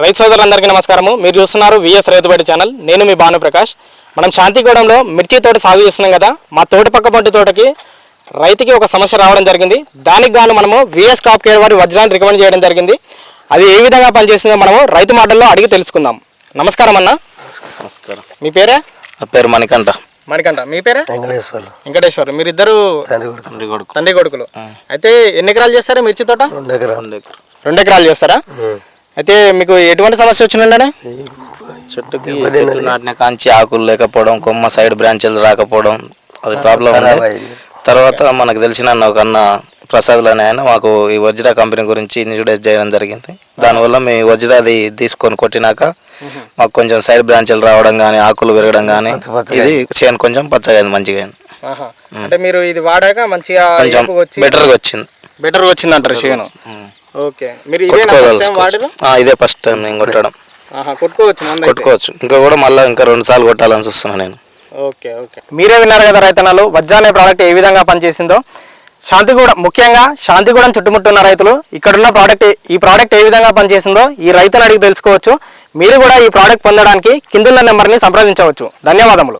రైతు సోదరులందరికీ నమస్కారము. మీరు చూస్తున్నారు విఎస్ రైతుబడి ఛానల్. నేను మీ భానుప్రకాష్. మనం శాంతిగూడెంలో మిర్చి తోట సాగు చేస్తున్నాం కదా. మా తోట పక్క పంటి తోటకి రైతుకి ఒక సమస్య రావడం జరిగింది. దానికి గాను మనము విఎస్ క్రాప్ కేర్ వారి వజ్రాన్ని రికమెండ్ చేయడం జరిగింది. అది ఏ విధంగా పనిచేస్తుందో మనము రైతు మాటల్లో అడిగి తెలుసుకుందాం. నమస్కారం అన్న. నమస్కారం. మీ పేరే? నా పేరు మణికంఠ. మీ పేరే? వెంకటేశ్వర్. మీరిద్దరు తండ్రి కొడుకులు. అయితే ఎన్ని ఎకరాలు చేస్తారా మిర్చి తోట? 2 ఎకరాలు చేస్తారా? అయితే మీకు ఎటువంటి సమస్య వచ్చిందండి? చెట్టుకి నాటిన కాంచి ఆకులు లేకపోవడం, కొమ్మ సైడ్ బ్రాంచెలు రాకపోవడం, అది ప్రాబ్లం ఉంది. తర్వాత మనకు తెలిసిన ఒక అన్న ప్రసాద్ అనే ఆయన మాకు ఈ వజ్రా కంపెనీ గురించి ఇంట్రొడ్యూస్ చేయడం జరిగింది. దానివల్ల మేము వజ్రాది తీసుకొని కొట్టినాక మాకు కొంచెం సైడ్ బ్రాంచెలు రావడం కానీ, ఆకులు పెరగడం కానీ, ఇది చేను కొంచెం పచ్చగా అయింది, మంచిగా అయింది. అంటే మీరు ఇది వాడాక మంచిగా బెటర్గా వచ్చింది అంటారు చేను. ఓకే, మీరు ఇదే ఫస్ట్ టైం నేను కొట్టడం. కొట్టుకోవచ్చు, ఇంకా కూడా మళ్ళీ ఇంకా 2 సార్లు కొట్టాలని చూస్తున్నాను నేను. ఓకే. మీరే విన్నారు కదా రైతన్నలు, వజ్రా అనే ప్రోడక్ట్ ఏ విధంగా పనిచేసిందో. శాంతిగూడెం, ముఖ్యంగా శాంతిగూడెం చుట్టుముట్టున్న రైతులు ఇక్కడున్న ఈ ప్రోడక్ట్ ఏ విధంగా పనిచేసిందో ఈ రైతులు అడిగి తెలుసుకోవచ్చు. మీరు కూడా ఈ ప్రోడక్ట్ పొందడానికి కిందున్న నెంబర్ని సంప్రదించవచ్చు. ధన్యవాదములు.